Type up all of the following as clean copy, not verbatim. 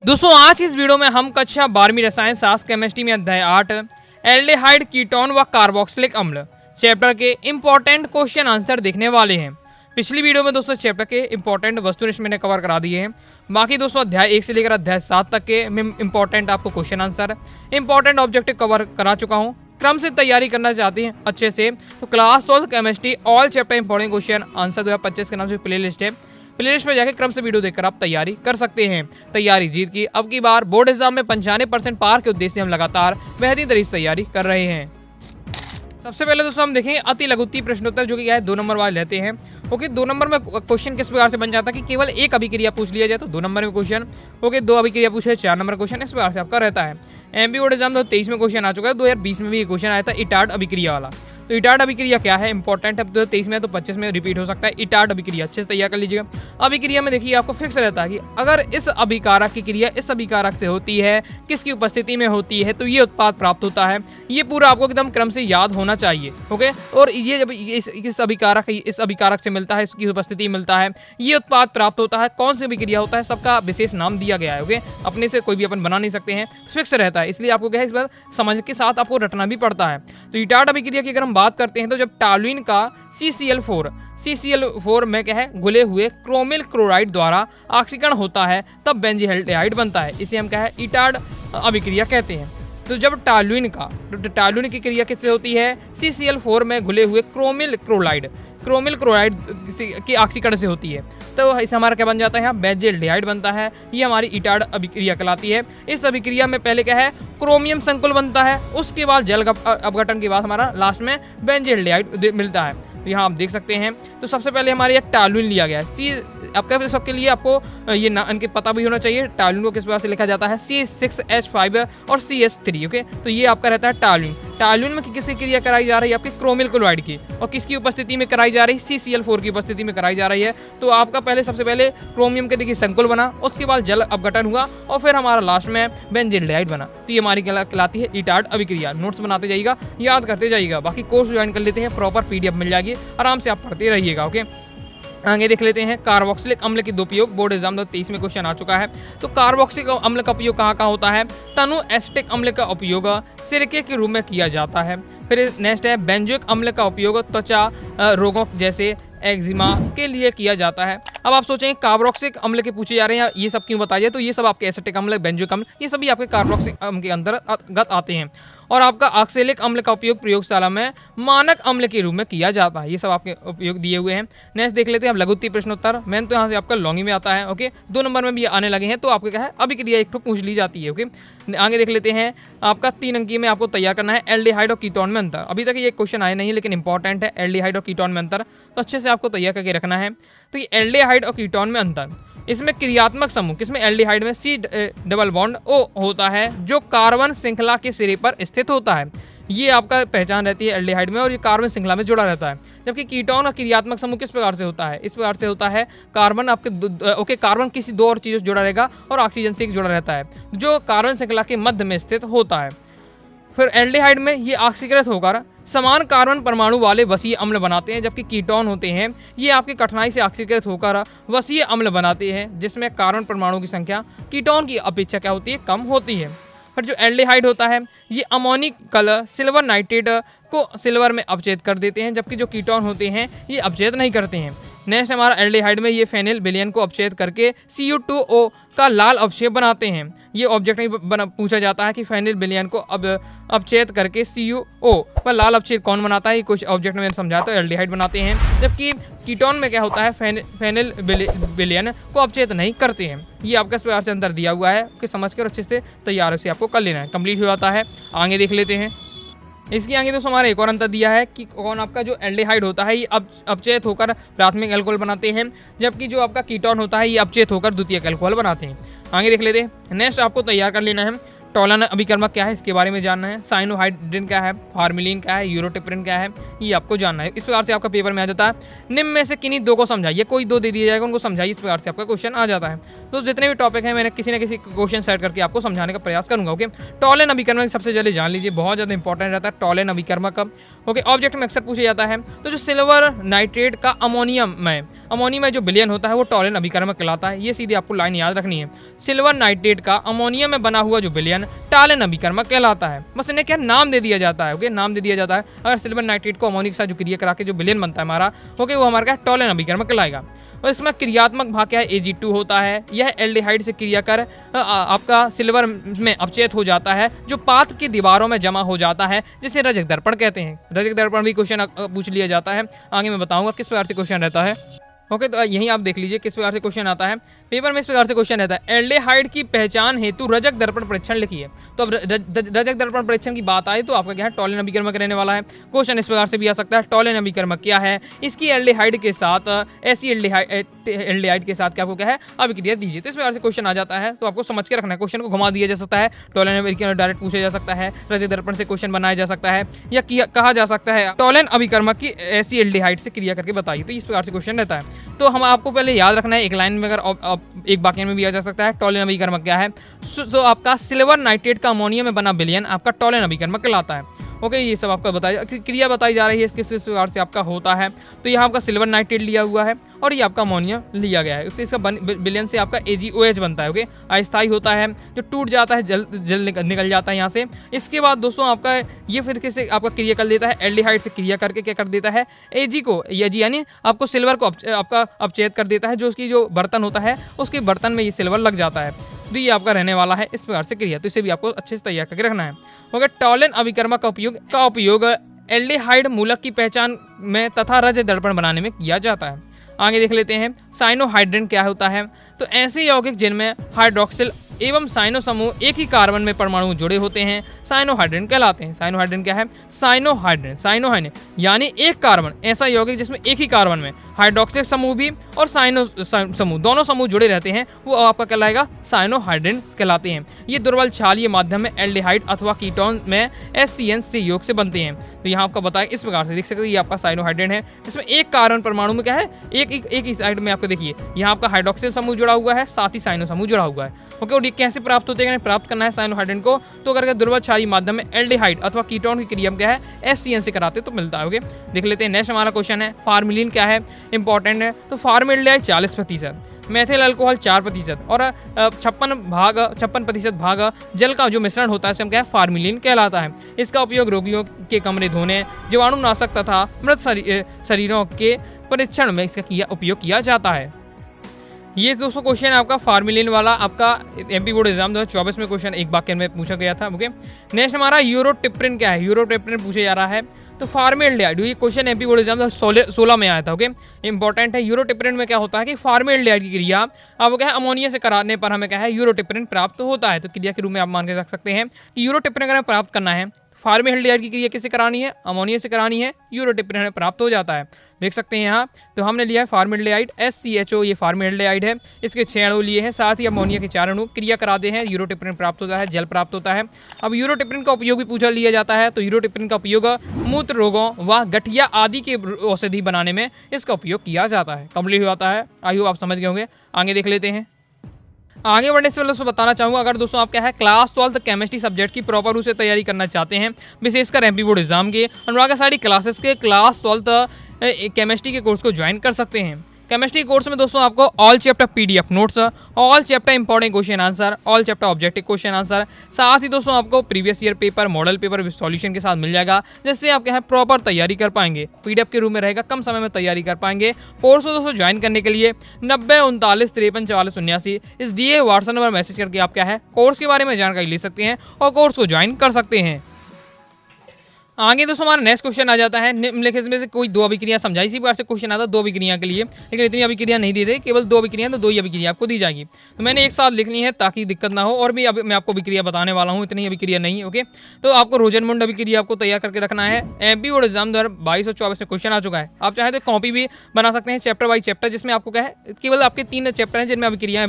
दोस्तों आज इस वीडियो में हम कक्षा 12वीं रसायन शास्त्र केमिस्ट्री में अध्याय 8 एल्डिहाइड कीटोन व कार्बोक्सिलिक अम्ल चैप्टर के इंपॉर्टेंट क्वेश्चन आंसर देखने वाले हैं। पिछली वीडियो में दोस्तों चैप्टर के इंपॉर्टेंट वस्तुनिष्ठ मैंने कवर करा दिए हैं। बाकी दोस्तों अध्याय 1 से लेकर अध्याय 7 तक के इंपॉर्टेंट आपको question answer important objective cover करा चुका हूँ। क्रम से तैयारी करना चाहते हैं अच्छे से तो class 12 chemistry all chapter important question answer 2025 के नाम से प्लेलिस्ट है। प्लेलिस्ट में जाकर क्रम से वीडियो देखकर आप तैयारी कर सकते हैं। तैयारी जीत की अब की बार बोर्ड एग्जाम में 95% पार के उद्देश्य से हम लगातार बेहतरीन तरीके से तैयारी कर रहे हैं। सबसे पहले दोस्तों हम देखें अति लघुत्तरीय प्रश्नोत्तर जो कि क्या है 2 नंबर वाले रहते हैं। ओके 2 नंबर में क्वेश्चन किस प्रकार से बन जाता है कि केवल एक अभिक्रिया पूछ लिया जाए तो 2 नंबर में क्वेश्चन। ओके 2 अभिक्रिया पूछे 4 नंबर क्वेश्चन इस प्रकार से आपका रहता है। एमपी बोर्ड एग्जाम 2023 में क्वेश्चन आ चुका है। 2020 में भी क्वेश्चन आया था इटार्ड अभिक्रिया वाला। तो इटार्ड अभिक्रिया क्या है इंपॉर्टेंट है। 2023 में तो 25 में रिपीट हो सकता है। इटार्ड अभिक्रिया अच्छे से तैयार कर लीजिएगा। अभिक्रिया में देखिए आपको फिक्स रहता है कि अगर इस अभिकारक की क्रिया इस अभिकारक से होती है किसकी उपस्थिति में होती है तो ये उत्पाद प्राप्त होता है। ये पूरा आपको एकदम क्रम से याद होना चाहिए। ओके और ये जब इस अभिकारक से मिलता है इसकी उपस्थिति मिलता है ये उत्पाद प्राप्त होता है। कौन सी अभिक्रिया होता है सबका विशेष नाम दिया गया है। ओके अपने से कोई भी अपन बना नहीं सकते हैं फिक्स रहता है। इसलिए आपको क्या है इस बार समझ के साथ आपको रटना भी पड़ता है। तो इटार्ड अभिक्रिया की अगर हम बात करते हैं तो जब टॉल्यूइन का CCl4 में क्या है घुले हुए क्रोमिल क्लोराइड द्वारा ऑक्सीकरण होता है तब बेंजील्डिहाइड बनता है। इसे हम क्या है इटार्ड अभिक्रिया कहते हैं। तो जब टॉल्यूइन की क्रिया किससे होती है CCl4 में घुले हुए क्रोमिल क्लोराइड की ऑक्सीकरण से होती है तो इसे हमारा क्या बन जाता है यहाँ बेंजील्डिहाइड बनता है। ये हमारी इटार्ड अभिक्रिया कहलाती है। इस अभिक्रिया में पहले क्या है क्रोमियम संकुल बनता है उसके बाद जल अपघटन के बाद हमारा लास्ट में बेंजील्डिहाइड मिलता है। तो यहाँ आप देख सकते हैं। तो सबसे पहले हमारे यहाँ टॉल्यूइन लिया गया है। आपका इस वक्त के लिए आपको ये इनके पता भी होना चाहिए टॉल्यूइन को किस प्रकार से लिखा जाता है C6H5 और CH3। ओके तो ये आपका रहता है टॉल्यूइन में किसकी क्रिया कराई जा रही है आपके क्रोमिल क्लोराइड की और किसकी उपस्थिति में कराई जा रही है CCl4 की उपस्थिति में कराई जा रही है। तो आपका पहले सबसे पहले क्रोमियम के देखिए संकुल बना उसके बाद जल अपघटन हुआ और फिर हमारा लास्ट में बेंजील्डिहाइड बना। तो ये हमारी कहलाती है इटार्ड अभिक्रिया। नोट्स बनाते जाइएगा याद करते जाइएगा। बाकी कोर्स ज्वाइन कर लेते हैं प्रॉपर PDF मिल जाएगी आराम से आप पढ़ते रहिएगा। ओके आगे देख लेते हैं कार्बोक्सिलिक अम्ल के 2 प्रयोग। बोर्ड एग्जाम 2023 में क्वेश्चन आ चुका है। तो कार्बोक्सिलिक अम्ल का उपयोग कहाँ कहाँ होता है तनु एसिटिक अम्ल का उपयोग सिरके के रूप में किया जाता है। फिर नेक्स्ट है बेंजोइक अम्ल का उपयोग त्वचा रोगों जैसे एक्जिमा के लिए किया जाता है। अब आप सोचेंगे कार्बोक्सिलिक अम्ल के पूछे जा रहे हैं ये सब क्यों बताइए तो ये सब आपके एसिटिक अम्ल बेंजोइक अम्ल ये सभी आपके कार्बोक्सिलिक अम्ल के अंतर्गत आते हैं। और आपका ऑक्सैलिक अम्ल का उपयोग प्रयोगशाला में मानक अम्ल के रूप में किया जाता है। ये सब आपके उपयोग दिए हुए हैं। नेक्स्ट देख लेते हैं अब लघुत्तरीय प्रश्नोत्तर। मैंने तो यहाँ से आपका लॉन्गी में आता है। ओके 2 नंबर में भी आने लगे हैं तो आपको क्या है अभिक्रिया एक पूछ ली जाती है। ओके आगे देख लेते हैं आपका 3 अंकीय में आपको तैयार करना है एल्डिहाइड और कीटोन में अंतर। अभी तक ये क्वेश्चन आए नहीं लेकिन इंपॉर्टेंट है एल्डिहाइड और कीटोन में अंतर तो अच्छे से आपको तैयार करके रखना है। तो ये एल्डिहाइड और कीटोन में अंतर इसमें क्रियात्मक समूह किसमें एल्डिहाइड में C डबल बॉन्ड O होता है जो कार्बन श्रृंखला के सिरे पर स्थित होता है। ये आपका पहचान रहती है एल्डिहाइड में और ये कार्बन श्रृंखला में जुड़ा रहता है। जबकि कीटोन का क्रियात्मक समूह किस प्रकार से होता है इस प्रकार से होता है कार्बन आपके कार्बन किसी 2 और चीज़ों से जुड़ा रहेगा और ऑक्सीजन से जुड़ा रहता है जो कार्बन श्रृंखला के मध्य में स्थित होता है। फिर एल्डिहाइड में ये ऑक्सीकृत होकर समान कार्बन परमाणु वाले वसीय अम्ल बनाते हैं जबकि कीटोन होते हैं ये आपकी कठिनाई से ऑक्सीकृत होकर वसीय अम्ल बनाते हैं जिसमें कार्बन परमाणु की संख्या कीटोन की अपेक्षा क्या होती है कम होती है। फिर जो एल्डिहाइड होता है ये अमोनिक कलर सिल्वर नाइट्रेट को सिल्वर में अपचेत कर देते हैं जबकि जो कीटोन होते हैं ये अपचेत नहीं करते हैं। नेक्स्ट हमारा एल्डिहाइड में ये फेनिल विलयन को अपचेत करके Cu2O का लाल अवक्षेप बनाते हैं। ये ऑब्जेक्ट में पूछा जाता है कि फेनिल विलयन को अपचेत करके CuO पर लाल अवक्षेप कौन बनाता है ये कुछ ऑब्जेक्ट में समझाया तो एल्डिहाइड बनाते हैं। जबकि कीटोन में क्या होता है फेनिल विलयन को अपचेत नहीं करते हैं। ये आपका इस प्रकार से अंतर दिया हुआ है कि समझ कर अच्छे से तैयार से आपको कर लेना है कंप्लीट हो जाता है। आगे देख लेते हैं इसके आगे दोस्तों हमारा एक और अंतर दिया है कि कौन आपका जो एल्डिहाइड होता है ये अपचेत होकर प्राथमिक अल्कोहल बनाते हैं जबकि जो आपका कीटोन होता है ये अपचेत होकर द्वितीयक अल्कोहल बनाते हैं। आगे देख लेते हैं नेक्स्ट आपको तैयार कर लेना है टॉलन अभिकर्मक क्या है इसके बारे में जानना है। साइनोहाइड्रिन क्या है फार्मिलिन क्या है यूरोटिप्रिन क्या है ये आपको जानना है। इस प्रकार से आपका पेपर में आ जाता है। निम्न में से किन्हीं दो को समझाइए, कोई दो दे दिया जाएगा, उनको समझाइए, इस प्रकार से आपका क्वेश्चन आ जाता है। तो जितने भी टॉपिक हैं मैंने किसी न किसी क्वेश्चन सेट करके आपको समझाने का प्रयास करूंगा। ओके, टॉलन अभिकर्मक सबसे पहले जान लीजिए, बहुत ज़्यादा इंपॉर्टेंट रहता है टॉलन अभिकर्मक। ओके, ऑब्जेक्ट में अक्सर पूछा जाता है। तो जो सिल्वर नाइट्रेट का अमोनियम में जो विलयन होता है वो टॉलन अभिकर्मक कहलाता है। ये सीधी आपको लाइन याद रखनी है। सिल्वर नाइट्रेट का अमोनियम में बना हुआ जो विलयन टॉलन अभिकर्मक कहलाता है। बस इन्हें क्या नाम दे दिया जाता है। ओके, नाम दे दिया जाता है। अगर सिल्वर नाइट्रेट को अमोनिया के साथ जो क्रिया करा के जो विलयन बनता है हमारा, ओके, वो हमारा क्या टॉलन अभिकर्मक कहलाएगा। और इसमें क्रियात्मक भाग क्या है, Ag2 होता है। यह एल्डिहाइड से क्रिया कर आपका सिल्वर में अपचेत हो जाता है, जो पात्र की दीवारों में जमा हो जाता है, जिसे रजक दर्पण कहते हैं। रजक दर्पण भी क्वेश्चन पूछ लिया जाता है, आगे मैं बताऊंगा किस प्रकार से क्वेश्चन रहता है। ओके, तो यहीं आप देख लीजिए किस प्रकार से क्वेश्चन आता है पेपर में। इस प्रकार से क्वेश्चन रहता है, एल्डिहाइड की पहचान हेतु रजक दर्पण परीक्षण लिखिए। तो अब रजक दर्पण परीक्षण की बात आए तो आपका क्या है, टॉलन अभिकर्मक रहने वाला है। क्वेश्चन इस प्रकार से भी आ सकता है, टॉलन अभिकर्मक क्या है, इसकी एल्डिहाइड के साथ ऐसी एल्डिहाइड के साथ क्या आपको क्या है, अभिक्रिया दीजिए। तो इस प्रकार से क्वेश्चन आ जाता है, तो आपको समझ के रखना है। क्वेश्चन को घुमा दिया जा सकता है, टॉलन अभिकर्मक डायरेक्ट पूछा जा सकता है, रजक दर्पण से क्वेश्चन बनाया जा सकता है, या कहा जा सकता है टॉलन अभिकर्मक की ऐसी एल्डिहाइड से क्रिया करके बताइए। तो इस प्रकार से क्वेश्चन रहता है। तो हम आपको पहले याद रखना है, एक लाइन में अगर एक वाक्य में भी आ जा सकता है, टॉलन अभिकर्मक क्या है। तो आपका सिल्वर नाइट्रेट का अमोनिया में बना विलयन आपका टॉलन अभिकर्मक कहलाता है। ओके, ये सब आपका बताया, क्रिया बताई जा रही है किस प्रकार से आपका होता है। तो यहाँ आपका सिल्वर नाइट्रेट लिया हुआ है और ये आपका अमोनिया लिया गया है। इसका विलयन से आपका AgOH बनता है। ओके, अस्थायी होता है, जो टूट जाता है, जल निकल जाता है यहाँ से। इसके बाद दोस्तों आपका ये फिर कैसे आपका क्रिया कर देता है, एल्डिहाइड से क्रिया करके क्या कर देता है, Ag यानी आपको सिल्वर को आपका अपचेत कर देता है। जो उसकी जो बर्तन होता है उसके बर्तन में ये सिल्वर लग जाता है। तो ये आपका रहने वाला है इस प्रकार से क्रिया। तो इसे भी आपको अच्छे से तैयार करके रखना है। ओके, टॉलन अभिकर्मक का उपयोग एल्डिहाइड मूलक की पहचान में तथा रजक दर्पण बनाने में किया जाता है। आगे देख लेते हैं, साइनोहाइड्रेट क्या होता है। तो ऐसे यौगिक जिनमें हाइड्रोक्सिल एवं साइनो समूह एक ही कार्बन में परमाणु जुड़े होते हैं साइनोहाइड्रेट कहलाते हैं। साइनोहाइड्रेट क्या है, साइनोहाइड्रेट यानी एक कार्बन, ऐसा यौगिक जिसमें एक ही कार्बन में हाइड्रोक्सिल समूह भी और साइनो समूह, दोनों समूह जुड़े रहते हैं, वो आपका कहलाएगा साइनोहाइड्रेट कहलाते हैं। ये दुर्बल क्षारीय माध्यम में एल्डिहाइड अथवा कीटोन में HCN से योग से बनते हैं। तो यहाँ आपका बताया इस प्रकार से देख सकते हैं, ये आपका साइनोहाइड्रेट है, जिसमें एक कार्बन परमाणु में क्या है, एक ही साइड में आपको देखिए यहाँ आपका हाइड्रोक्सिल समूह जुड़ा हुआ है, साथ ही साइनो समूह जुड़ा हुआ है। ओके, और ये कैसे प्राप्त होते हैं, प्राप्त करना है साइनोहाइड्रेट को, तो अगर दुर्बल क्षारीय माध्यम में एल्डिहाइड अथवा कीटोन की क्रिया क्या है, HCN से कराते तो मिलता है। ओके, देख लेते हैं। नेक्स्ट हमारा क्वेश्चन है, फार्मिलिन क्या है, इंपॉर्टेंट है। तो फार्मिल्डिहाइड 40%, मेथिल अल्कोहल 4% और 56% भाग जल का जो मिश्रण होता है उसे हम क्या है, फार्मिलिन कहलाता है। इसका उपयोग रोगियों के कमरे धोने, जीवाणुनाशक तथा मृत शरीरों के परीक्षण में इसका उपयोग किया जाता है। ये दोस्तों क्वेश्चन आपका फार्मिलिन वाला आपका MP बोर्ड एग्जाम 2024 में क्वेश्चन एक वाक्य में पूछा गया था। ओके, नेक्स्ट हमारा यूरोटिप्रिन क्या है, यूरोटिप्रिन पूछा जा रहा है। तो फार्मिल्डिहाइड, ये क्वेश्चन MP बोर्ड एग्जाम 2016 में आया था। ओके, इंपॉर्टेंट है। यूरोटिप्रिन में क्या होता है कि फार्मिल्डिहाइड की क्रिया अब क्या है, अमोनिया से कराने पर हमें क्या है, यूरोटिप्रिन प्राप्त होता है। तो क्रिया के रूप में आप मान के रख सकते हैं कि यूरोटिप्रिन अगर हमें प्राप्त करना है, फार्मिल्डिहाइड की क्रिया किससे करानी है, अमोनिया से करानी है, यूरोटिप्रिन हमें प्राप्त हो जाता है। देख सकते हैं यहाँ, तो हमने लिया है फार्मिल्डिहाइड SCHO, ये फार्मिल्डिहाइड है, इसके 6 अणु लिए हैं, साथ ही अमोनिया के 4 अणु, क्रिया कराते हैं, यूरोटिप्रिन प्राप्त होता है, जल प्राप्त होता है। अब यूरोटिप्रिन का उपयोग भी पूछा लिया जाता है। तो यूरोटिप्रिन का उपयोग मूत्र रोगों व गठिया आदि के औषधि बनाने में इसका उपयोग किया जाता है। कंप्लीट हो जाता है, आई होप आप समझ गए होंगे। आगे देख लेते हैं। आगे बढ़ने से पहले दोस्तों बताना चाहूँगा, अगर दोस्तों आप क्या है क्लास 12 केमिस्ट्री सब्जेक्ट की प्रॉपर रूप से तैयारी करना चाहते हैं, विशेषकर MP बोर्ड एग्जाम के, अनुराग सारी क्लासेस के क्लास 12 केमिस्ट्री के कोर्स को ज्वाइन कर सकते हैं। केमिस्ट्री कोर्स में दोस्तों आपको all chapter PDF notes, all chapter important question answer, all chapter objective question answer, साथ ही दोस्तों आपको previous year paper, model paper with solution के साथ मिल जाएगा, जिससे आप क्या है प्रॉपर तैयारी कर पाएंगे। PDF के रूप में रहेगा, कम समय में तैयारी कर पाएंगे। कोर्स को दोस्तों ज्वाइन करने के लिए 90 39 53 44 79 इस दिए व्हाट्सएप नंबर मैसेज करके आप क्या है कोर्स के बारे में जानकारी ले सकते हैं और कोर्स को ज्वाइन कर सकते हैं। आगे दोस्तों हमारा नेक्स्ट क्वेश्चन आ जाता है, निम्नलिखित में से कोई 2 अभिक्रियाएं समझाई। इसी बार से क्वेश्चन आता है 2 अभिक्रिया के लिए, लेकिन इतनी अभिक्रिया नहीं दी थी, केवल 2 अभिक्रिया, तो 2 ही अभिक्रिया आपको दी जाएगी। तो मैंने एक साथ लिखनी है ताकि दिक्कत ना हो, और भी मैं आपको अभिक्रिया बताने वाला हूँ, इतनी अभिक्रिया नहीं। ओके, तो आपको रोजनमुंड अभिक्रिया आपको तैयार करके रखना है। MP बोर्ड एग्जाम 2022 और 24 में क्वेश्चन आ चुका है। आप चाहे तो कॉपी भी बना सकते हैं, चैप्टर बाई चैप्टर, जिसमें आपको क्या है केवल आपके 3 चैप्टर हैं जिनमें अभिक्रिया हैं,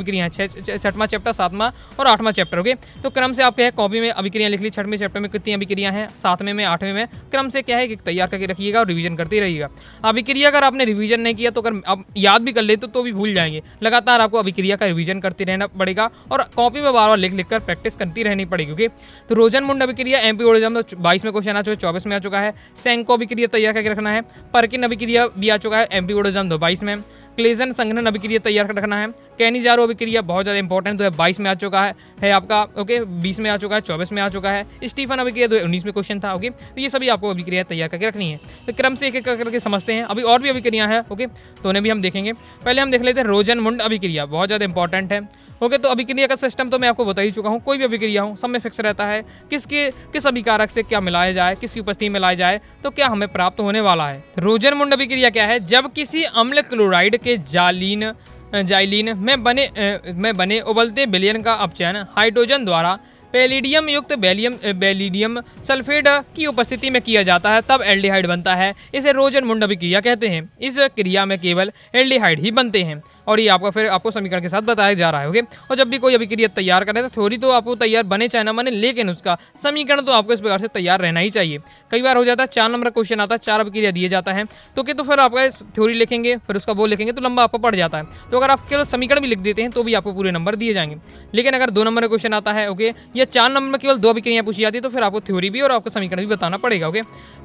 6वां चैप्टर, 7वां और 8वां चैप्टर। ओके, तो क्रम से आप क्या है कॉपी में अभिक्रिया लिख ली, 6वें चैप्टर में कितनी अभिक्रिया हैं, 7वें में, 8वें में में क्रम से क्या है कि तैयार करके रखिएगा और रिवीजन करते रहिएगा। अभिक्रिया अगर आपने रिवीजन नहीं किया तो अगर आप याद भी कर ले तो भी भूल जाएंगे। लगातार आपको अभिक्रिया का रिवीजन करते रहना पड़ेगा और कॉपी में बार बार लिख कर प्रैक्टिस करती रहनी पड़ेगी। ओके, तो रोजनमुंड अभिक्रिया एमपी बोर्ड एग्जाम 22 में क्वेश्चन आ चुका है, 24 में आ चुका है। सेंको अभिक्रिया तैयार करके रखना है। पर्किन अभिक्रिया भी आ चुका है एमपी बोर्ड एग्जाम 22 में। क्लेजन संघनन अभिक्रिया तैयार कर रखना है। कैनिजारो अभिक्रिया बहुत ज़्यादा इंपॉर्टेंट 2022 में आ चुका है आपका। ओके, 20 में आ चुका है, 24 में आ चुका है। स्टीफन अभिक्रिया 2019 में क्वेश्चन था। ओके, तो ये सभी आपको अभिक्रिया तैयार करके रखनी है। तो क्रम से एक एक करके समझते हैं। अभी और भी अभिक्रिया है, ओके, तो उन्हें भी हम देखेंगे। पहले हम देख लेते हैं रोजनमुंड अभिक्रिया, बहुत ज़्यादा इंपॉर्टेंट है। ओके, तो अभिक्रिया का सिस्टम तो मैं आपको बता ही चुका हूँ। कोई भी अभिक्रिया हो सब में फिक्स रहता है किस अभिकारक से क्या मिलाया जाए, किसकी उपस्थिति में मिलाया जाए तो क्या हमें प्राप्त होने वाला है। रोजनमुंड अभिक्रिया क्या है? जब किसी अम्ल क्लोराइड के जाइलिन में बने उबलते विलयन का अपचयन हाइड्रोजन द्वारा पैलिडियम युक्त बेलिडियम सल्फेट की उपस्थिति में किया जाता है तब एल्डिहाइड बनता है। इसे रोजनमुंड अभिक्रिया कहते हैं। इस क्रिया में केवल एल्डिहाइड ही बनते हैं और ये आपको समीकरण के साथ बताया जा रहा है। ओके, और जब भी कोई अभिक्रिया तैयार करें तो थ्योरी तो आपको तैयार बने चाहे ना बने, लेकिन उसका समीकरण तो आपको इस प्रकार से तैयार रहना ही चाहिए। कई बार हो जाता है 4 नंबर का क्वेश्चन आता है, 4 अभिक्रिया दिए जाता है तो फिर आपका थ्योरी लिखेंगे, फिर उसका वो लिखेंगे तो लंबा आपको पड़ जाता है। तो अगर आप केवल समीकरण भी लिख देते हैं तो भी आपको पूरे नंबर दिए जाएंगे। लेकिन अगर 2 नंबर का क्वेश्चन आता है, ओके, या 4 नंबर में केवल 2 अभिक्रिया पूछी जाती है तो फिर आपको थ्योरी भी और आपको समीकरण भी बताना पड़ेगा। ओके,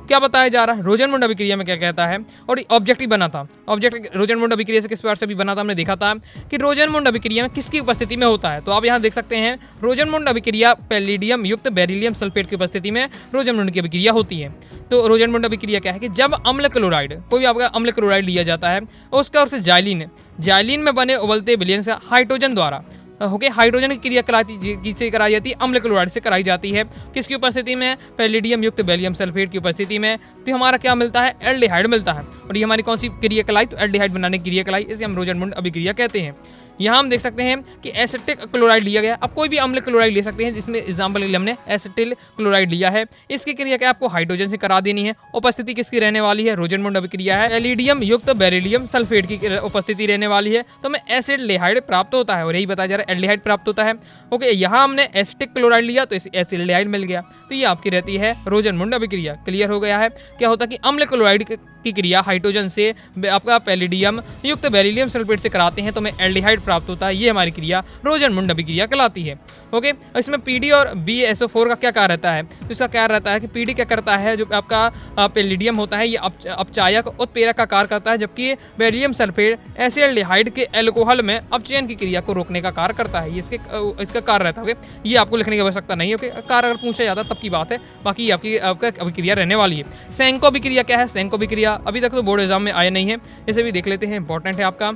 क्या बताया जा रहा है? रोजनमुंड अभिक्रिया में क्या कहता है और ऑब्जेक्टिव बना था। ऑब्जेक्ट रोजनमुंड अभिक्रिया से किस प्रकार से भी बना था हमने देखा था कि रोजनमुंड अभिक्रिया में किसकी उपस्थिति में होता है। तो आप यहाँ देख सकते हैं रोजनमुंड अभिक्रिया पैलिडियम युक्त बेरिलियम सल्फेट की उपस्थिति में रोजनमुंड की अभिक्रिया होती है। तो रोजनमुंड अभिक्रिया क्या है कि जब अम्ल क्लोराइड, कोई भी आपका अम्ल क्लोराइड लिया जाता है उसका उससे जाइलिन में बने उबलते विलयन से हाइड्रोजन द्वारा, ओके, हाइड्रोजन की क्रिया किससे कराई जाती है? अम्ल क्लोराइड से कराई जाती है। किसकी उपस्थिति में? पैलिडियम युक्त बेरिलियम सल्फेट की उपस्थिति में। तो हमारा क्या मिलता है? एल्डिहाइड मिलता है। और ये हमारी कौन सी क्रिया कहलाई? तो एल्डिहाइड बनाने की क्रिया कहलाई। इसे हम रोजनमुंड अभिक्रिया कहते हैं। यहाँ हम देख सकते हैं कि एसिटिक क्लोराइड लिया गया। अब कोई भी अम्ल क्लोराइड ले सकते हैं, जिसमें एग्जाम्पल के लिए हमने एसिटिल क्लोराइड लिया है। इसकी क्रिया क्या आपको हाइड्रोजन से करा देनी है। उपस्थिति किसकी रहने वाली है? रोजनमुंड अभिक्रिया है। एलिडियम युक्त बेरिलियम सल्फेट की उपस्थिति रहने वाली है तो हमें एसिडल्डिहाइड प्राप्त होता है और यही बताया जा रहा है एल्डिहाइड प्राप्त होता है। ओके, यहाँ हमने एसिटिक क्लोराइड लिया तो एसिडल्डिहाइड मिल गया। तो ये आपकी रहती है रोजनमुंड अभिक्रिया। क्लियर हो गया है? क्या होता है कि अम्ल क्लोराइड की क्रिया हाइड्रोजन से आपका पैलिडियम युक्त बेरिलियम सल्फेट से कराते हैं तो हमें एल्डिहाइड प्राप्त होता है। ये हमारी क्रिया रोजनमुंड अभिक्रिया कहलाती है। ओके, इसमें पीडी और BSO4 का क्या कार्य रहता है? तो इसका कार्य रहता है कि पीडी क्या करता है, जो आपका पैलिडियम होता है ये अपचायक उत्प्रेरक का कार्य करता है, जबकि बेरिलियम सल्फेट एसिडल्डिहाइड के अल्कोहल में अपचयन की क्रिया को रोकने का कार्य करता है। ये इसका कार्य रहता है। ये आपको लिखने की आवश्यकता नहीं है। ओके, कार्य अगर पूछा जाता तब की बात है, बाकी आपका अभिक्रिया रहने वाली है। सेंको अभिक्रिया क्या है? सेंको अभिक्रिया अभी तक तो बोर्ड एग्जाम में आया नहीं है, इसे भी देख लेते हैं, इंपॉर्टेंट है आपका।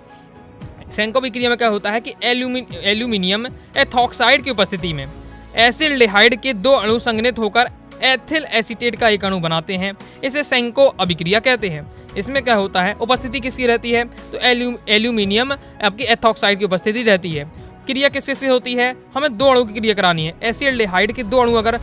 सेंको अभिक्रिया में क्या होता है कि एल्यूमिनियम एथॉक्साइड की उपस्थिति में एसिडल्डिहाइड के 2 अणु संघनित होकर एथिल एसीटेट का एक अणु बनाते हैं। इसे सेंको अभिक्रिया कहते हैं। इसमें क्या होता है? उपस्थिति किसकी रहती है? तो एल्यूमिनियम आपकी एथॉक्साइड की उपस्थिति रहती है। क्रिया किससे होती है? हमें 2 अणु की क्रिया करानी है। एसिडल्डिहाइड के 2 अणु अगर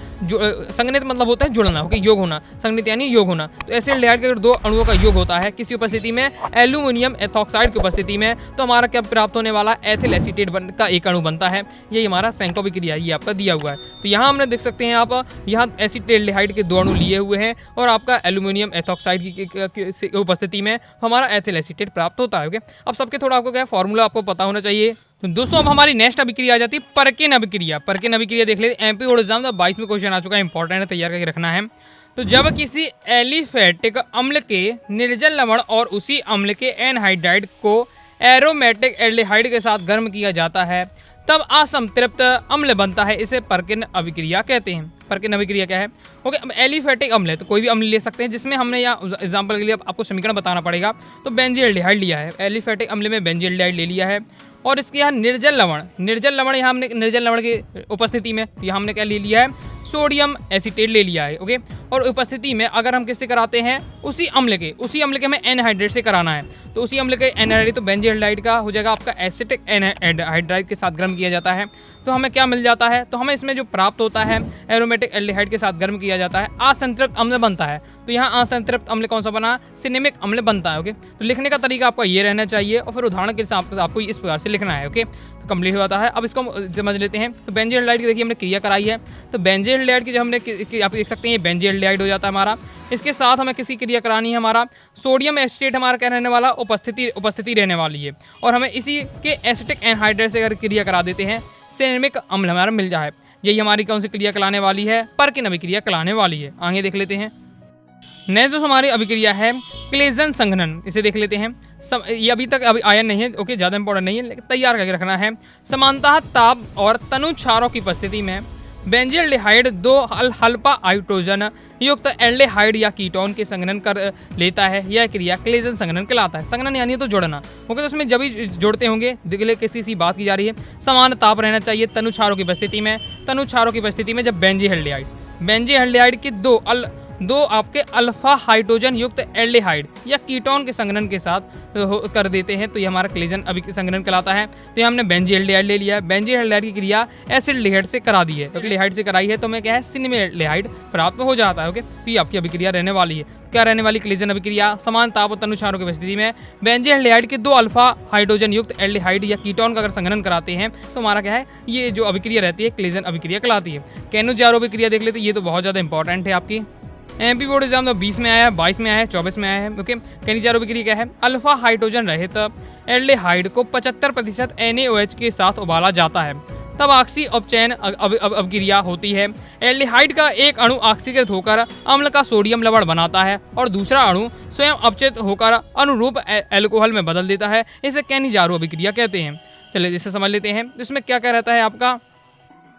संघनित मतलब होता है जुड़ना, ओके, योग होना, संघनित यानी योग होना। तो एसिडल्डिहाइड के अगर 2 अणुओं का योग होता है किसी उपस्थिति में, एल्यूमिनियम एथॉक्साइड की उपस्थिति में, तो हमारा क्या प्राप्त होने वाला? एथिल एसीटेट का एक अणु बनता है। यही हमारा सेंको अभिक्रिया, ये आपका दिया हुआ है। तो यहाँ हमने देख सकते हैं आप यहाँ एसिडल्डिहाइड के 2 अणु लिए हुए हैं और आपका एल्यूमिनियम एथॉक्साइड की उपस्थिति में हमारा एथिल एसीटेट प्राप्त होता है। ओके, अब सबके थोड़ा आपको क्या फॉर्मूला आपको पता होना चाहिए। तो दोस्तों अब हमारी नेक्स्ट अभिक्रिया आ जाती है पर्किन अभिक्रिया। पर्किन अभिक्रिया देख लेते हैं, एमपी बोर्ड एग्जाम 22 में क्वेश्चन आ चुका है, इंपॉर्टेंट है, तैयार करके रखना है। तो जब किसी एलिफेटिक अम्ल के निर्जल लवण और उसी अम्ल के एनहाइड्राइड को एरोमेटिक एल्डिहाइड के साथ गर्म किया जाता है तब असंतृप्त अम्ल बनता है। इसे पर्किन अभिक्रिया कहते हैं। पर्किन अभिक्रिया क्या है? ओके, अब एलिफेटिक अम्ल है तो कोई भी अम्ल ले सकते हैं, जिसमें हमने यहाँ एग्जाम्पल के लिए आपको समीकरण बताना पड़ेगा। तो बेंजील्डिहाइड लिया है, एलिफेटिक अम्ल में बेंजील्डिहाइड ले लिया है। और इसके यहाँ निर्जल लवण यहाँ हमने निर्जल लवण की उपस्थिति में यहाँ हमने क्या ले लिया है? सोडियम एसीटेट ले लिया है। ओके, और उपस्थिति में अगर हम किससे कराते हैं? उसी अम्ल के हमें एनहाइड्रेट से कराना है। तो उसी अम्ल के एनहाइड्रेट तो बेंजील्डिहाइड का हो जाएगा आपका एसिटिक एनहाइड्राइड के साथ गर्म किया जाता है। तो हमें क्या मिल जाता है? तो हमें इसमें जो प्राप्त होता है एरोमेटिक एल्डिहाइड के साथ गर्म किया जाता है, असंतृप्त अम्ल बनता है। तो यहाँ असंतृप्त अम्ल कौन सा बना? सिनेमिक अम्ल बनता है। ओके, तो लिखने का तरीका आपका ये रहना चाहिए और फिर उदाहरण के साथ आपको इस प्रकार से लिखना है। ओके, कंप्लीट हो जाता है। अब इसको हम समझ लेते हैं। तो बेंजील्डिहाइड की देखिए हमने क्रिया कराई है, तो बेंजील्डिहाइड की जो हमने आप देख सकते हैं ये बेंजील्डिहाइड हो जाता है हमारा। इसके साथ हमें किसी क्रिया करानी है, हमारा सोडियम एसिटेट हमारा क्या रहने वाला, उपस्थिति रहने वाली है, और हमें इसी के एसिटिक एनहाइड्रेट से अगर क्रिया करा देते हैं सिनेमिक अम्ल हमारा मिल जाए। यही हमारी कौन सी क्रिया कराने वाली है, परकिन अभिक्रिया कराने वाली है। आगे देख लेते हैं। नेक्स्ट जो हमारी अभिक्रिया है क्लेजन संघनन, इसे देख लेते हैं। ये अभी तक अभी आयन नहीं है, ओके, ज़्यादा इंपॉर्टेंट नहीं है, लेकिन तैयार करके रखना है। समानतः ताप और तनु क्षारों की उपस्थिति में बेंजील्डिहाइड 2 अल्फा हाइड्रोजन युक्त एल्डिहाइड या कीटोन के संघनन कर लेता है। यह क्रिया क्लेजन संघनन कहलाता है। संघनन यानी तो जोड़ना, ओके, तो उसमें जब भी जोड़ते होंगे, देखिए किसी बात की जा रही है, समान ताप रहना चाहिए तनु क्षारों की उपस्थिति में। तनु क्षारों की उपस्थिति में जब बेंजील्डिहाइड की दो आपके अल्फा हाइड्रोजन युक्त एल्डिहाइड या कीटोन के संघनन के साथ कर देते हैं, तो ये हमारा क्लेजन संघनन कहलाता है। तो ये हमने बेंजील्डिहाइड ले लिया है। बेंजील्डिहाइड की क्रिया एसिल्डिहाइड से करा दी है, तो एल्डिहाइड से कराई है, तो हमें क्या है, सिनेमेल्डिहाइड प्राप्त हो जाता है। ओके, तो ये आपकी अभिक्रिया रहने वाली है। क्या रहने वाली क्लेजन अभिक्रिया, समान ताप और तनु क्षारों की उपस्थिति में बेंजील्डिहाइड के 2 अल्फा हाइड्रोजन युक्त एल्डिहाइड या कीटोन का अगर संघनन कराते हैं तो हमारा क्या है, ये जो अभिक्रिया रहती है क्लेजन अभिक्रिया कहलाती है। कैनुजारो अभिक्रिया देख लेते हैं, ये तो बहुत ज़्यादा इंपॉर्टेंट है आपकी। एमपी बोर्ड एग्जाम तो 20 में आया है, 22 में आया है, 24 में आया है। ओके, कैनुजारो अभिक्रिया क्या है, अल्फा हाइड्रोजन रहित एल्डिहाइड को 75% NaOH के साथ उबाला जाता है, तब ऑक्सी अपचयन अभिक्रिया होती है। एल्डिहाइड का एक अणु ऑक्सीकृत होकर अम्ल का सोडियम लवण बनाता है और दूसरा अणु स्वयं अपचित होकर अनुरूप एल्कोहल में बदल देता है। इसे कैनुजारो अभिक्रिया कहते हैं। चलिए इसे समझ लेते हैं। इसमें क्या क्या रहता है आपका,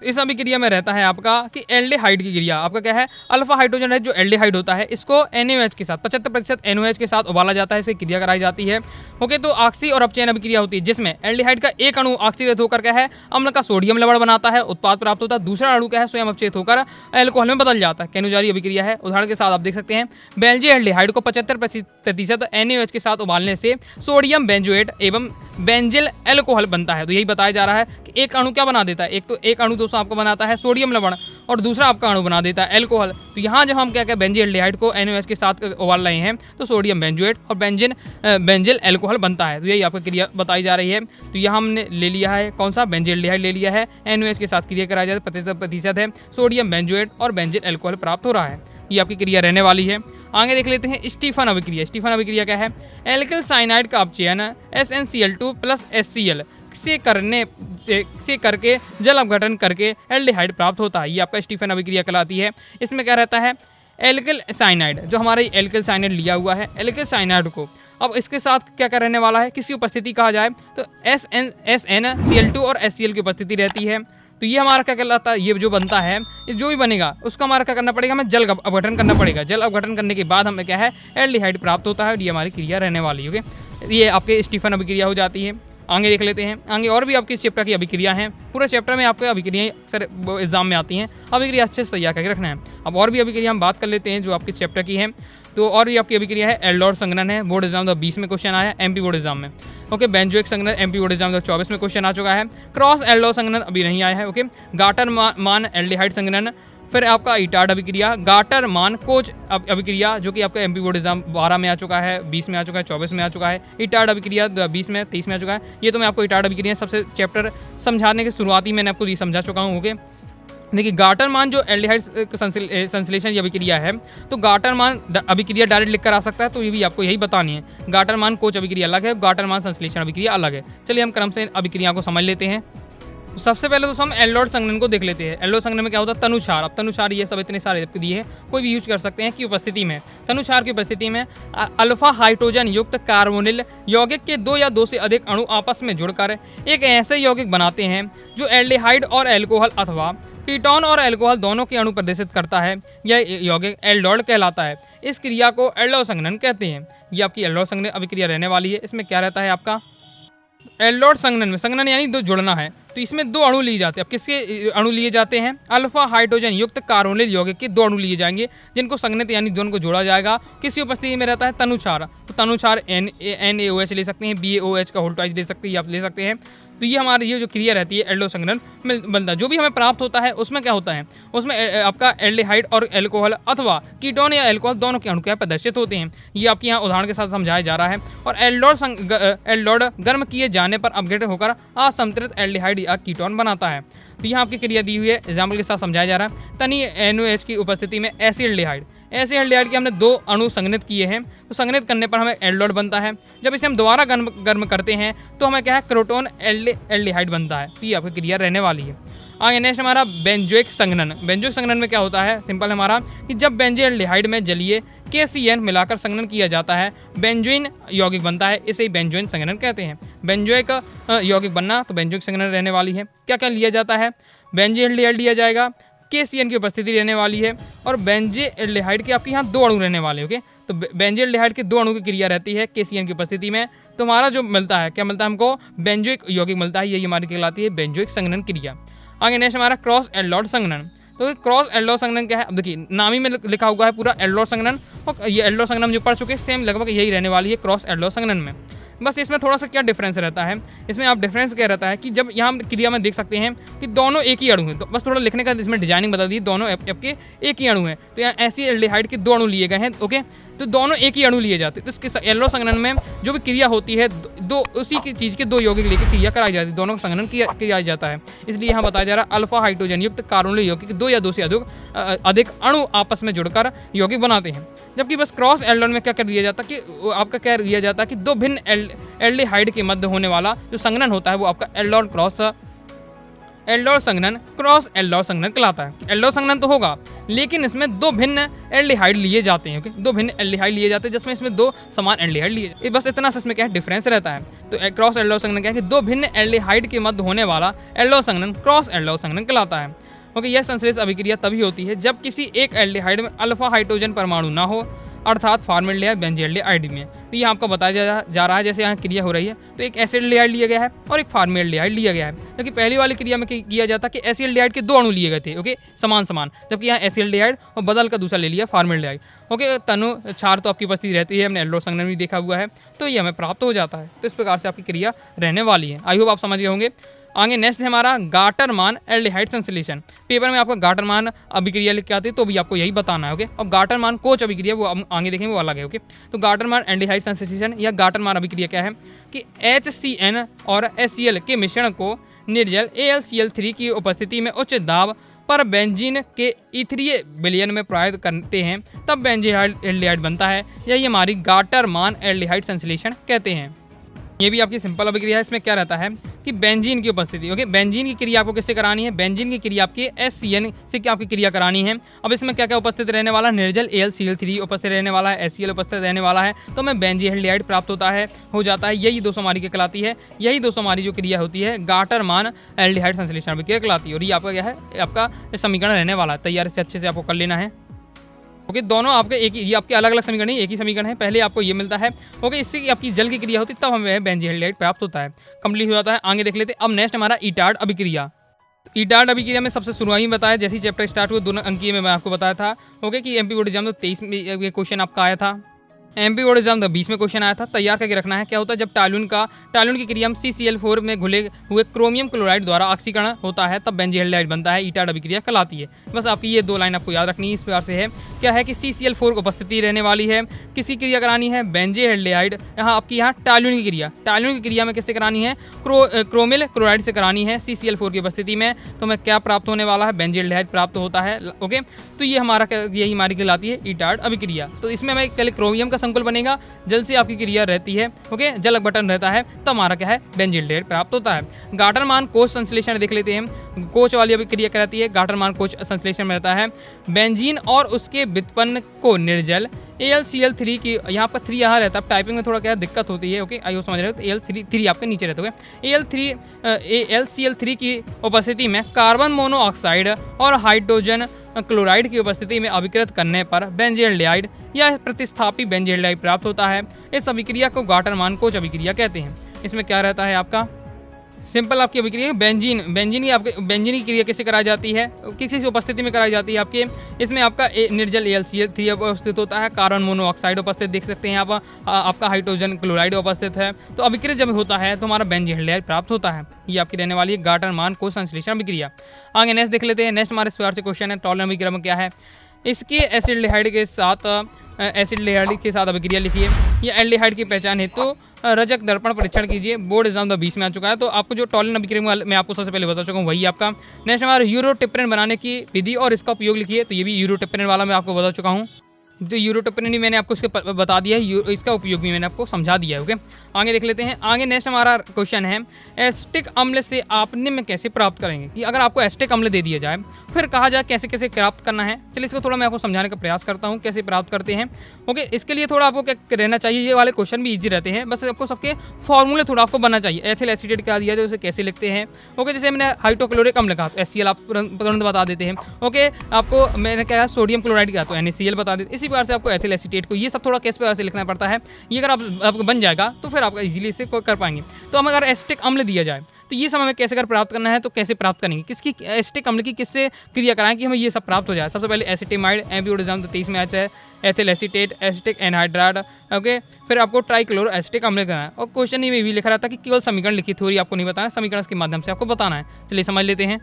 इस अभिक्रिया में रहता है आपका कि एल्डिहाइड की क्रिया आपका क्या है, अल्फा हाइड्रोजन है जो एल्डिहाइड होता है, इसको NaOH के साथ 75% NaOH के साथ उबाला जाता है, इसे क्रिया कराई जाती है। ओके, तो ऑक्सी और अपचयन अभिक्रिया होती है जिसमें एल्डिहाइड का एक अणु ऑक्सीकृत होकर क्या है, अम्ल का सोडियम लवण बनाता है, उत्पाद प्राप्त होता है, दूसरा अणु क्या है, स्वयं अपचयित होकर एल्कोहल में बदल जाता है। कैनुजारो अभिक्रिया है। उदाहरण के साथ आप देख सकते हैं, बेंजील्डिहाइड को 75% NaOH के साथ उबालने से सोडियम बेंजोएट एवं बेंजिल एल्कोहल बनता है। तो यही बताया जा रहा है कि एक अणु क्या बना देता है, एक अणु दोस्तों आपको बनाता है सोडियम लवण और दूसरा आपका अणु बना देता है एल्कोहल। तो यहाँ जब हम क्या क्या बेंजील्डिहाइड को NaOH के साथ उबाल रहे हैं तो सोडियम बेंजोएट और बेंजिल एल्कोहल बनता है। तो यही आपकी क्रिया बताई जा रही है। तो यहाँ हमने ले लिया है कौन सा, बेंजील्डिहाइड ले लिया है, NaOH के साथ क्रिया कराई जाती है, 75% है, सोडियम बेंजोएट और बेंजिल एल्कोहल प्राप्त हो रहा है। ये आपकी क्रिया रहने वाली है। आगे देख लेते हैं स्टीफन अभिक्रिया। स्टीफन अभिक्रिया क्या है, एल्किल साइनाइड का अपचयन SnCl2 + HCl से करके जल अपघटन करके एल्डिहाइड प्राप्त होता है। ये आपका स्टीफन अभिक्रिया कहलाती है। इसमें क्या रहता है, एल्किल साइनाइड, जो हमारा एल्किल साइनाइड लिया हुआ है, एल्किल साइनाइड को अब इसके साथ क्या क्या रहने वाला है, किसी उपस्थिति कहा जाए तो SnCl2 और HCl की उपस्थिति रहती है। तो ये हमारा क्या कहलाता है, ये जो बनता है, इस जो भी बनेगा उसका हमारा क्या करना पड़ेगा, हमें जल अपघटन करना पड़ेगा। जल अपघटन करने के बाद हमें क्या है, एल्डिहाइड प्राप्त होता है और ये हमारी क्रिया रहने वाली है। ओके, ये आपके स्टीफन अभिक्रिया हो जाती है। आगे देख लेते हैं। आगे और भी आपके इस चैप्टर की अभिक्रिया हैं। पूरे चैप्टर में आपको अभिक्रियाएं अक्सर एग्जाम में आती हैं, अभिक्रिया अच्छे से तैयार करके रखना है। अब और भी अभिक्रिया हम बात कर लेते हैं जो आपके चैप्टर की है। तो और भी आपकी अभिक्रिया है, एल्डोर संघनन है, बोर्ड एग्जाम 20 में क्वेश्चन आया, MP बोर्ड एग्जाम में। ओके, बेंजोइक संघनन MP बोर्ड एग्जाम 24 में क्वेश्चन आ चुका है। क्रॉस एल्डोर संघनन अभी नहीं आया है। ओके, गाटर मान एल्डिहाइड संघनन, फिर आपका इटार्ड अभिक्रिया, गाटर मान कोच अभिक्रिया जो कि आपका MP बोर्ड एग्जाम 12 में आ चुका है, 20 में आ चुका है, 24 में आ चुका है। इटार्ड अभिक्रिया 20 में, 23 में आ चुका है। ये तो मैं आपको इटार्ड अभिक्रिया सबसे चैप्टर समझाने के शुरुआती मैंने आपको ये समझा चुका हूँ। ओके, देखिए गाटर मान जो एल्डिहाइड संश्लेषण की अभिक्रिया है, तो गाटर मान अभिक्रिया डायरेक्ट लिख कर आ सकता है, तो ये भी आपको यही बतानी है। गाटर मान कोच अभिक्रिया अलग है, गाटर मान संश्लेषण अभिक्रिया अलग है। चलिए हम क्रम से अभिक्रिया को समझ लेते हैं। तो सबसे पहले तो हम एल्डोर संघनन को देख लेते हैं। एल्डोर संघनन में क्या होता है, तनुक्षार। अब तनुक्षार ये सब इतने सारे दिए हैं, कोई भी यूज कर सकते हैं कि उपस्थिति में, तनुक्षार की उपस्थिति में अल्फा हाइड्रोजन युक्त कार्बोनिल यौगिक के 2 या 2 से अधिक अणु आपस में जुड़कर एक ऐसे यौगिक बनाते हैं जो एल्डिहाइड और एल्कोहल अथवा कीटोन और एल्कोहल दोनों के अणु प्रदर्शित करता है। यह यौगिक एल्डोड कहलाता है। इस क्रिया को एल्डोर संघनन कहते हैं। ये आपकी एल्डोर संघनन अभिक्रिया रहने वाली है। इसमें क्या रहता है आपका, एल्डोड संघनन में, संघनन यानी दो जुड़ना है, तो इसमें 2 अणु लिए जाते हैं। अब किसके अणु लिए जाते हैं, अल्फा हाइड्रोजन युक्त कार्बोनिल यौगिक के 2 अणु लिए जाएंगे जिनको संघनित यानी दोनों को जोड़ा जाएगा। किसी उपस्थिति में रहता है तनुक्षार, तो तनुक्षार NaOH ले सकते हैं, BaOH का होल ट्वाइस ले सकते हैं, आप ले सकते हैं। तो ये हमारी ये जो क्रिया रहती है एल्डो संघनन बनता है। जो भी हमें प्राप्त होता है उसमें क्या होता है, उसमें आपका एल्डिहाइड और एल्कोहल अथवा कीटोन या एल्कोहल दोनों के अणु क्या प्रदर्शित होते हैं। ये आपके यहाँ उदाहरण के साथ समझाया जा रहा है। और एल्डोड गर्म किए जाने पर अपग्रेड होकर असंतृप्त एल्डिहाइड या कीटोन बनाता है। तो यहाँ आपकी क्रिया दी हुई है, एग्जाम्पल के साथ समझाया जा रहा है। तनी NOH की उपस्थिति में एसिल्डिहाइड के हमने 2 अणु संघनित किए हैं, तो संघनित करने पर हमें एल्डोड बनता है। जब इसे हम दोबारा गर्म करते हैं तो हमें क्या है, क्रोटोन एल्डिहाइड बनता है। तो ये आपकी क्रिया रहने वाली है। आगे नेक्स्ट हमारा बेंजोइक संघनन। बेंजोइक संघनन में क्या होता है, सिंपल हमारा कि जब बेंजोएल्डिहाइड में जलीय KCN मिलाकर संघनन किया जाता है बेंजोइन यौगिक बनता है, इसे ही बेंजोइन संघनन कहते हैं। बेंजोइक यौगिक बनना तो बेंजोइक संघनन रहने वाली है। क्या क्या लिया जाता है, बेंजोएल्डिहाइड लिया जाएगा, KCN की उपस्थिति रहने वाली है और बेंजोएल्डिहाइड के आपके यहाँ 2 अणु रहने वाले। ओके, तो बेंजोएल्डिहाइड के 2 अणु की क्रिया रहती है KCN की उपस्थिति में, तो हमारा जो मिलता है क्या मिलता है, हमको बेंजोइक यौगिक मिलता है। यही हमारी कहलाती है बेंजोइक संघनन क्रिया। आगे नेक्स्ट हमारा क्रॉस एल्डोड संघनन। तो क्रॉस एल्डोड संघनन क्या है, अब देखिए नाम ही में लिखा हुआ है पूरा एल्डोड संघनन, और ये एल्डोड संघनन जो पढ़ चुके हैं सेम लगभग यही रहने वाली है क्रॉस एल्डोड संघनन में। बस इसमें थोड़ा सा क्या डिफरेंस रहता है, इसमें आप डिफरेंस क्या रहता है कि जब यहाँ हम क्रिया में देख सकते हैं कि दोनों एक ही अणु हैं, तो बस थोड़ा लिखने का इसमें डिजाइनिंग बता दी, दोनों आपके एक ही अणु हैं। तो यहाँ एसिल्डिहाइड के 2 अणु लिए गए हैं। ओके, तो दोनों एक ही अणु लिए जाते हैं। तो इसके एल्डोड संघनन में जो भी क्रिया होती है, दो उसी की चीज़ के 2 यौगिक लेकर क्रिया कराई जाती है, दोनों का संघनन किया जाता है। इसलिए यहाँ बताया जा रहा है अल्फा हाइड्रोजन युक्त कार्बोनिल यौगिक 2 या 2 से अधिक अणु आपस में जुड़कर यौगिक बनाते हैं। जबकि बस क्रॉस एल्डोड में क्या कर दिया जाता है कि आपका क्या दिया जाता है कि 2 भिन्न एल्डिहाइड के मध्य होने वाला जो संघनन होता है वो आपका एल्डोड संघनन क्रॉस एल्डोड संघनन कहलाता है। एल्डोड संघनन तो होगा लेकिन इसमें 2 भिन्न एल्डिहाइड लिए जाते हैं। ओके, 2 भिन्न एल्डिहाइड लिए जाते हैं जिसमें इसमें 2 समान एल्डिहाइड लिए, बस इतना सा इसमें क्या है डिफरेंस रहता है। तो क्रॉस एल्डोड संघनन क्या है कि 2 भिन्न एल्डिहाइड के मध्य होने वाला एल्डोड संघनन क्रॉस एल्डोड संघनन कहलाता है। ओके, यह संश्लेष अभिक्रिया तभी होती है जब किसी एक एल्डिहाइड में अल्फा हाइड्रोजन परमाणु ना हो, अर्थात फॉर्मेल्डिहाइड बेंजोएल्डिहाइड में। तो ये आपको बताया जा रहा है, जैसे यहाँ क्रिया हो रही है तो एक एसिल्डिहाइड लिया गया है और एक फॉर्मेल्डिहाइड लिया गया है। क्योंकि पहली वाली क्रिया में किया जाता कि एसिल्डिहाइड के 2 अणु लिए गए थे, ओके, समान, जबकि यहाँ एसिल्डिहाइड और बदल का दूसरा ले लिया फॉर्मेल्डिहाइड। ओके, तनु क्षार तो आपकी उपस्थिति रहती है, हमने एल्डोड संघनन भी देखा हुआ है, तो ये हमें प्राप्त हो जाता है। तो इस प्रकार से आपकी क्रिया रहने वाली है। आई होप आप समझ गए होंगे। आगे नेक्स्ट है हमारा गाटरमान एल्डिहाइड संश्लेषण। पेपर में आपको गाटरमान अभिक्रिया लिख के आती है तो भी आपको यही बताना है। ओके, और गाटरमान कोच अभिक्रिया वो आगे देखेंगे, वो अलग है। ओके, तो गाटरमान एल्डिहाइड संश्लेषण या गाटरमान अभिक्रिया क्या है कि HCN और HCl के मिश्रण को निर्जल AlCl3 की उपस्थिति में उच्च दाब पर बेंजीन के इथरीय विलयन में प्रयोग करते हैं, तब बेंजीन बनता है। यही हमारी गाटरमान एल्डिहाइड संश्लेषण कहते हैं। ये भी आपकी सिंपल अभिक्रिया है। इसमें क्या रहता है कि बेंजीन की उपस्थिति। ओके, बेंजीन की क्रिया आपको किससे करानी है, बेंजीन की क्रिया आपकी HCN से क्या आपकी क्रिया करानी है। अब इसमें क्या क्या उपस्थित रहने वाला है, निर्जल AlCl3 उपस्थित रहने वाला है, HCl उपस्थित रहने वाला है, तो हमें बेंजीएल्डिहाइड प्राप्त हो जाता है। यही 200 हमारी क्या कहलाती है, यही 200 हमारी जो क्रिया होती है गाटरमान एल्डिहाइड संश्लेषण अभिक्रिया कहलाती है। और ये आपका क्या है, आपका समीकरण रहने वाला है। तैयार से अच्छे से आपको कर लेना है। ओके, दोनों आपके एक ही, ये आपके अलग अलग समीकरण नहीं, एक ही समीकरण है। पहले आपको ये मिलता है। ओके, इससे आपकी जल की क्रिया होती है तब हमें बेंजीएल्डिहाइड प्राप्त होता है, कंप्लीट हो जाता है। आगे देख लेते हैं। अब नेक्स्ट हमारा ईटार्ड अभिक्रिया। ईटार्ड अभिक्रिया में सबसे शुरुआत में बताया, जैसे चैप्टर स्टार्ट हुआ 2 अंकीय में मैं आपको बताया था। ओके, कि MP बोर्ड एग्जाम तो 23 में क्वेश्चन आपका आया था, MP बोर्ड एग्जाम 20 में क्वेश्चन आया था। तैयार करके रखना है। क्या होता है जब टालून की क्रिया में CCl4 में घुले हुए क्रोमियम क्लोराइड द्वारा ऑक्सीकरण होता है तब बेंजीएल्डिहाइड बनता है। ईटार्ड अभिक्रिया कहलाती है। बस आपकी ये 2 लाइन आपको याद रखनी है। इस प्रकार से है क्या है कि CCl4 की उपस्थिति रहने वाली है, किसी क्रिया करानी है बेंजीएल्डिहाइड। यहाँ आपकी यहाँ टालून की क्रिया में किससे करानी है, क्रोमिल क्लोराइड से करानी है CCl4 की उपस्थिति में। तो हमें क्या प्राप्त होने वाला है, बेंजीएल्डिहाइड प्राप्त होता है। ओके, तो ये यही हमारी कहलाती है ईटार्ड अभिक्रिया। तो इसमें हमें पहले क्रोमियम का संकुल बनेगा, जल से आपकी क्रिया रहती है। ओके, जलक बटन रहता है, तब हमारा क्या है, बेंजीएल्डिहाइड प्राप्त होता है। गाटरमान कोच संश्लेषण देख लेते हैं। कोच वाली अभिक्रिया कहलाती है। गाटरमान कोच संश्लेषण में रहता है बेंजीन और उसके व्युत्पन्न को निर्जल AlCl3 की, यहाँ पर 3 यहाँ रहता है, टाइपिंग में थोड़ा क्या दिक्कत होती है। ओके, आइए समझ रहे हो। तो AlCl3 आपके नीचे रहते हुए AlCl3 की उपस्थिति में कार्बन मोनोऑक्साइड और हाइड्रोजन क्लोराइड की उपस्थिति में अभिकृत करने पर बेंजीएल्डिहाइड या प्रतिस्थापी बेंजीएल्डिहाइड प्राप्त होता है। इस अभिक्रिया को गाटरमान कोच अभिक्रिया कहते हैं। इसमें क्या रहता है आपका, सिंपल आपकी अभिक्रिया बेंजीन बेंजीन की क्रिया कैसे कराई जाती है, किसी उपस्थिति में कराई जाती है आपके, इसमें आपका निर्जल AlCl3 उपस्थित होता है, कार्बन मोनोऑक्साइड उपस्थित देख सकते हैं आप, आपका हाइड्रोजन क्लोराइड उपस्थित है। तो अभिक्रिया जब होता है तो हमारा बेंजीन प्राप्त होता है। ये आपकी रहने वाली है गार्टर-मान कोश संश्लेषण अभिक्रिया। आगे नेक्स्ट देख लेते हैं। नेक्स्ट हमारे इस प्रकार से क्वेश्चन है, टॉलन अभिक्रिया में क्या है, इसके एसिडल्डिहाइड के साथ अभिक्रिया लिखिए। ये एल्डिहाइड की पहचान हेतु तो रजक दर्पण परीक्षण कीजिए। बोर्ड एग्जाम 20 में आ चुका है। तो आपको जो टॉलन अभिक्रिया मैं आपको सबसे पहले बता चुका हूँ वही आपका। नेक्स्ट हमारा यूरोटिप्रिन बनाने की विधि और इसका उपयोग लिखिए। तो ये भी यूरोटिप्रिन वाला मैं आपको बता चुका हूँ। तो यूरोटिप्रिन ही मैंने आपको इसके बता दिया है, इसका उपयोग भी मैंने आपको समझा दिया है। ओके, आगे देख लेते हैं। आगे नेक्स्ट हमारा क्वेश्चन है, एसिटिक अम्ल से आप निम्न कैसे प्राप्त करेंगे, कि अगर आपको एसिटिक अम्ल दे दिया जाए फिर कहा जाए कैसे कैसे प्राप्त करना है। चलिए इसको थोड़ा मैं आपको समझाने का प्रयास करता हूँ कैसे प्राप्त करते हैं। ओके, इसके लिए थोड़ा आपको क्या रहना चाहिए, ये वाले क्वेश्चन भी ईजी रहते हैं, बस आपको सबके फॉर्मूले थोड़ा आपको बनना चाहिए। एथिल एसिटेट क्या दिया जाए उसे कैसे लिखते हैं। ओके, जैसे मैंने हाइड्रोक्लोरिक अम्ल कहा तो HCl आप तुरंत बता देते हैं। ओके, आपको मैंने क्या सोडियम क्लोराइड का तो NaCl बता देते। इसी प्रकार से आपको एथिल एसिटेट को ये सब थोड़ा किस प्रकार से लिखना पड़ता है, ये अगर आपको बन जाएगा तो फिर आप इजीली इसे कर पाएंगे। तो हम अगर एसिटिक अम्ल दिया जाए तो ये सब हमें कैसे कर प्राप्त करना है, तो कैसे प्राप्त करेंगे, किसकी एसिटिक अम्ल की किससे क्रिया कराएं कि हमें ये सब प्राप्त हो जाए। सबसे पहले एसिटेमाइड एमपीओ एग्जाम 23 में आता है, ethyl acetate, acetic anhydride. Okay, फिर आपको ट्राइक्लोरो एसिटिक अम्ल करना है। और क्वेश्चन में भी लिखा रहता है कि केवल समीकरण लिखी, थ्योरी आपको नहीं बताना, समीकरण के माध्यम से आपको बताना है। चलिए समझ लेते हैं।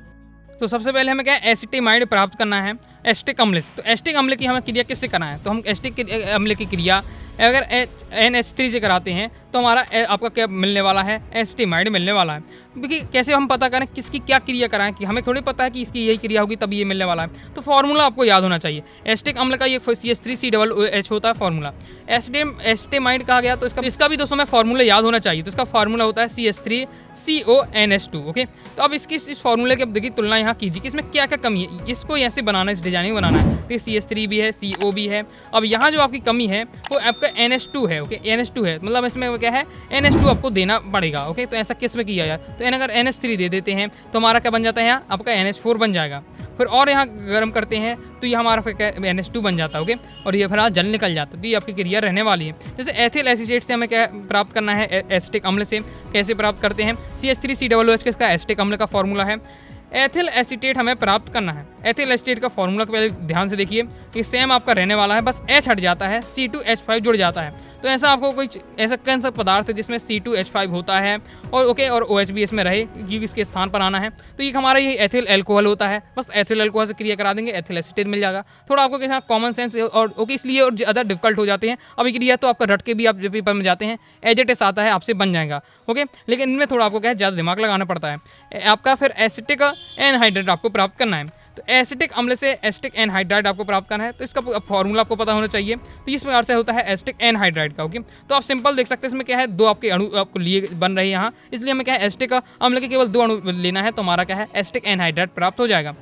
तो सबसे पहले हमें क्या एसिटेमाइड प्राप्त करना है एसिटिक अम्ल से। तो एसिटिक अम्ल की हमें क्रिया किससे करना है, तो हम एसिटिक अम्ल की क्रिया अगर NH3 से कराते हैं तो हमारा आपका क्या मिलने वाला है, एसिटेमाइड मिलने वाला है। क्योंकि कैसे हम पता करें किसकी क्या क्रिया कराएं, कि हमें थोड़ी पता है कि इसकी यही क्रिया होगी तभी ये मिलने वाला है। तो फार्मूला आपको याद होना चाहिए। एसिटिक अम्ल का ये CH3COOH होता है फार्मूला। एसिटेमाइड कहा गया तो इसका भी दोस्तों में फार्मूला याद होना चाहिए। तो इसका फार्मूला होता है CH3CONH2। ओके, तो अब इसकी इस फार्मूले की देखिए तुलना यहाँ कीजिए कि इसमें क्या क्या कमी है, इसको ऐसे बनाना है, इस डिजाइन में बनाना है। तो CH3 भी है, CO भी है। अब यहाँ जो आपकी कमी है वो आपका NH2 है। ओके, NH2 है, मतलब इसमें क्या है NH2 आपको देना पड़ेगा। ओके, तो ऐसा किस में किया जाए, तो अगर NH3 दे देते हैं तो हमारा क्या बन जाता है, यहाँ आपका NH4 बन जाएगा। फिर और यहाँ गर्म करते हैं तो ये हमारा फिर NH2 बन जाता है। ओके, और ये फिर जल निकल जाता है। तो ये आपकी क्रिया रहने वाली है। जैसे एथिल एसिटेट से हमें क्या प्राप्त करना है, एसिटिक अम्ल से कैसे प्राप्त करते हैं, CH3COOH किसका एसिटिक अम्ल का फॉर्मूला है। एथिल एसिटेट हमें प्राप्त करना है। एथिल एसिटेट का फॉर्मूला पहले ध्यान से देखिए कि सेम आपका रहने वाला है, बस H हट जाता है, C2H5 जुड़ जाता है। तो ऐसा आपको कोई ऐसा कौन सा पदार्थ है जिसमें C2H5 होता है और ओके और OH भी इसमें रहे, क्योंकि इसके स्थान पर आना है। तो ये हमारा ये एथिल एल्कोहल होता है, बस एथिल एल्कोहल से क्रिया करा देंगे, एथिल एसिटेट मिल जाएगा। थोड़ा आपको कैसा कॉमन सेंस और ओके इसलिए और ज़्यादा डिफिकल्ट हो जाते हैं। अब क्रिया तो आपका रट के भी आप जब पेपर में जाते हैं एजेटिस आता है आपसे बन जाएगा। ओके, लेकिन इनमें थोड़ा आपको क्या है ज़्यादा दिमाग लगाना पड़ता है। आपका फिर एसिटिक एनहाइड्राइड आपको प्राप्त करना है। तो एसिटिक अम्ल से एसिटिक एनहाइड्राइड आपको प्राप्त करना है। तो इसका फॉर्मूला आपको पता होना चाहिए। तो इस प्रकार से होता है एसिटिक एनहाइड्राइड का। ओके, तो आप सिंपल देख सकते हैं इसमें क्या है, दो आपके अणु आपको लिए बन रहे हैं यहाँ, इसलिए हमें क्या है एसिटिक अम्ल के केवल 2 अणु लेना है। तो हमारा क्या है एसिटिक एनहाइड्राइड प्राप्त हो जाएगा।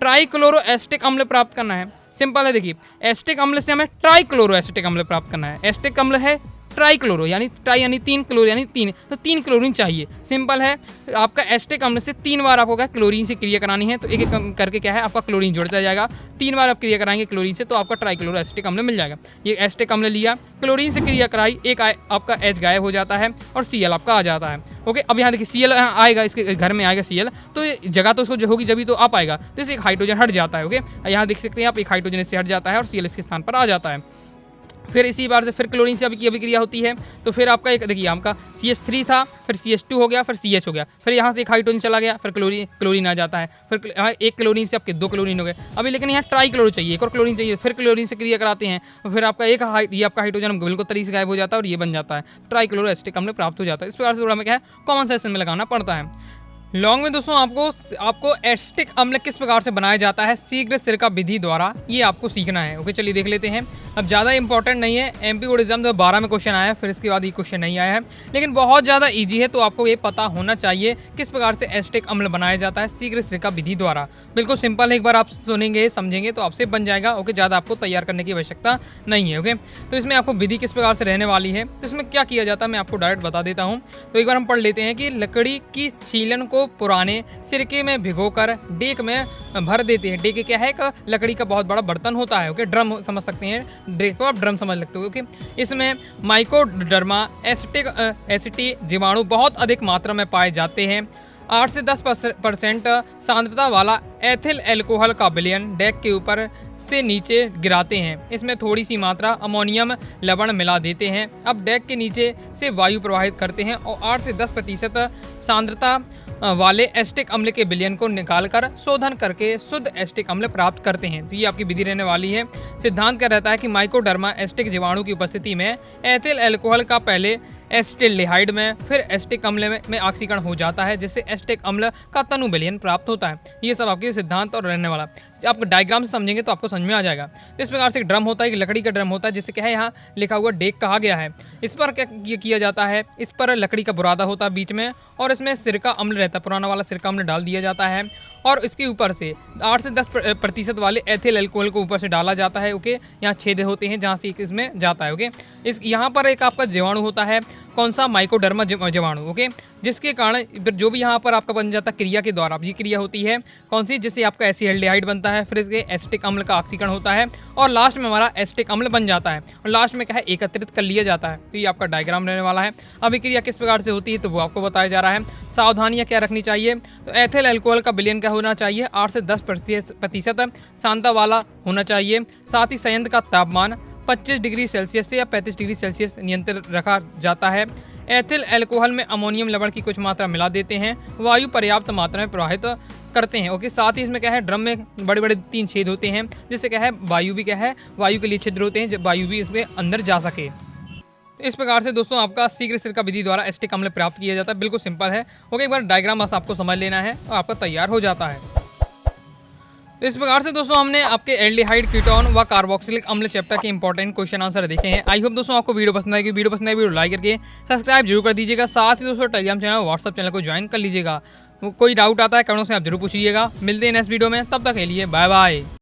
ट्राइक्लोरो एसिटिक अम्ल प्राप्त करना है, सिंपल है। देखिए एसिटिक अम्ल से हमें ट्राइक्लोरो एसिटिक अम्ल प्राप्त करना है। एसिटिक अम्ल है ट्राइक्लोरो यानी ट्राई यानी 3, क्लोरो यानी 3, तो 3 क्लोरीन चाहिए। सिंपल है, आपका एसिटिक अम्ल से 3 बार आपको क्या क्लोरीन से क्रिया करानी है। तो एक एक करके क्या है आपका क्लोरीन जोड़ता जाएगा। 3 बार आप क्रिया कराएंगे क्लोरीन से तो आपका ट्राइक्लोरो एसिटिक अम्ल मिल जाएगा। ये एसिटिक अम्ल लिया, क्लोरीन से क्रिया कराई, एक आपका H गायब हो जाता है और Cl आपका आ जाता है। ओके, अब यहाँ देखिए Cl आएगा, इसके घर में आएगा Cl, तो जगह तो उसको जो होगी जब भी तो आ पाएगा। तो इसे एक हाइड्रोजन हट जाता है। ओके, यहाँ देख सकते हैं आप, एक हाइड्रोजन इससे हट जाता है और Cl इसके स्थान पर आ जाता है। फिर इसी बार से फिर क्लोरीन से अभिक्रिया होती है। तो फिर आपका एक देखिए आपका CH3 था, फिर CH2 हो गया, फिर CH हो गया, फिर यहाँ से एक हाइड्रोजन चला गया, फिर क्लोरीन आ जाता है। फिर एक क्लोरीन से आपके 2 क्लोरीन हो गए। अभी लेकिन यहाँ ट्राइक्लोरो चाहिए, एक और क्लोरीन चाहिए, फिर क्लोरीन से क्रिया कराते हैं। फिर आपका ये आपका हाइड्रोजन बिल्कुल तरीके से गायब हो जाता है और ये बन जाता है ट्राइक्लोरो एसिटिक अम्ल प्राप्त हो जाता है। इस प्रकार से थोड़ा हमें क्या है कॉमन सेंस में लगाना पड़ता है। लॉन्ग में दोस्तों आपको एसिटिक अम्ल किस प्रकार से बनाया जाता है शीघ्र सिरका विधि द्वारा, ये आपको सीखना है। ओके, चलिए देख लेते हैं। अब ज़्यादा इंपॉर्टेंट नहीं है, एमपी बोर्ड एग्जाम 2012 में क्वेश्चन आया है, फिर इसके बाद ये क्वेश्चन नहीं आया है, लेकिन बहुत ज़्यादा ईजी है। तो आपको ये पता होना चाहिए किस प्रकार से एसिटिक अम्ल बनाया जाता है शीघ्र सिरका विधि द्वारा। बिल्कुल सिंपल है, एक बार आप सुनेंगे समझेंगे तो आपसे बन जाएगा। ओके, ज़्यादा आपको तैयार करने की आवश्यकता नहीं है। ओके, तो इसमें आपको विधि किस प्रकार से रहने वाली है, तो इसमें क्या किया जाता है मैं आपको डायरेक्ट बता देता हूँ। तो एक बार हम पढ़ लेते हैं कि लकड़ी की छीलन को पुराने सिरके में भिगोकर डेक में भर देते हैं। डेक क्या है, एक लकड़ी का बहुत बड़ा बर्तन होता है, ओके, ड्रम समझ सकते हैं, डेक को आप ड्रम समझ लगते हो, ओके। इसमें माइकोडर्मा एसिटी जीवाणु बहुत अधिक मात्रा में पाए जाते हैं। 8 से 10% सांद्रता वाला एथिल अल्कोहल का विलयन डेक के ऊपर से नीचे गिराते हैं। इसमें थोड़ी सी मात्रा अमोनियम लवण मिला देते हैं। अब डेक के नीचे से वायु प्रवाहित करते हैं और 8 से 10% सांद्रता वाले एस्टिक अम्ल के विलयन को निकालकर शोधन करके शुद्ध एस्टिक अम्ल प्राप्त करते हैं। तो ये आपकी विधि रहने वाली है। सिद्धांत क्या रहता है कि माइकोडर्मा एस्टिक जीवाणु की उपस्थिति में एथिल अल्कोहल का पहले एसिटिल्डिहाइड में फिर एस्टिक अम्ल में ऑक्सीकरण हो जाता है, जिससे एस्टिक अम्ल का तनु विलयन प्राप्त होता है। ये सब आपके सिद्धांत और रहने वाला, आप डायग्राम से समझेंगे तो आपको समझ में आ जाएगा। इस प्रकार से एक ड्रम होता है, एक लकड़ी का ड्रम होता है, जिससे क्या है यहाँ लिखा हुआ डेक कहा गया है। इस पर क्या किया जाता है, इस पर लकड़ी का बुरादा होता है बीच में और इसमें सिरका अम्ल रहता है, पुराना वाला सिरका अम्ल डाल दिया जाता है और इसके ऊपर से 8 से 10% वाले एथिल अल्कोहल को ऊपर से डाला जाता है, ओके। यहाँ छेद होते हैं जहाँ से इसमें जाता है, ओके। इस यहाँ पर एक आपका जीवाणु होता है, कौन सा, माइकोडर्मा जीवाणु, ओके, जिसके कारण जो भी यहाँ पर आपका बन जाता है क्रिया के द्वारा, ये क्रिया होती है कौन सी, जिससे आपका एसिटिल्डिहाइड बनता है, फिर इसके एसिटिक अम्ल का ऑक्सीकरण होता है और लास्ट में हमारा एसिटिक अम्ल बन जाता है और लास्ट में क्या है, एकत्रित कर लिया जाता है। तो ये आपका डायग्राम रहने वाला है। अभी क्रिया किस प्रकार से होती है तो वो आपको बताया जा रहा है। सावधानियां क्या रखनी चाहिए, तो एथिल अल्कोहल का विलयन क्या होना चाहिए, 8 से 10% सांद्रता वाला होना चाहिए। साथ ही संयंत्र का तापमान 25 डिग्री सेल्सियस से या 35 डिग्री सेल्सियस नियंत्रित रखा जाता है। एथिल अल्कोहल में अमोनियम लवण की कुछ मात्रा मिला देते हैं, वायु पर्याप्त मात्रा में प्रवाहित करते हैं, ओके। साथ ही इसमें क्या है, ड्रम में बड़े बड़े 3 छेद होते हैं, जिससे क्या है वायु भी क्या है, वायु के लिए छिद्र होते हैं, जब वायु भी इसमें अंदर जा सके। इस प्रकार से दोस्तों आपका शीघ्र सिरका विधि द्वारा एस्टिक अम्ल प्राप्त किया जाता है। बिल्कुल सिंपल है, ओके। एक बार डायग्राम बस आपको समझ लेना है और आपका तैयार हो जाता है। तो इस प्रकार से दोस्तों हमने आपके एल्डिहाइड, कीटोन व कार्बोक्सिलिक अम्ल चैप्टर के इंपॉर्टेंट क्वेश्चन आंसर देखे हैं। आई होप दोस्तों आपको वीडियो पसंद आएगी। वीडियो पसंद आएगी वीडियो लाइक करके सब्सक्राइब जरूर कर दीजिएगा। साथ ही दोस्तों टेलीग्राम चैनल, व्हाट्सअप चैनल को ज्वाइन कर लीजिएगा। कोई डाउट आता है कमेंट से आप जरूर पूछिएगा। मिलते हैं नेक्स्ट वीडियो में, तब तक के लिए बाय बाय।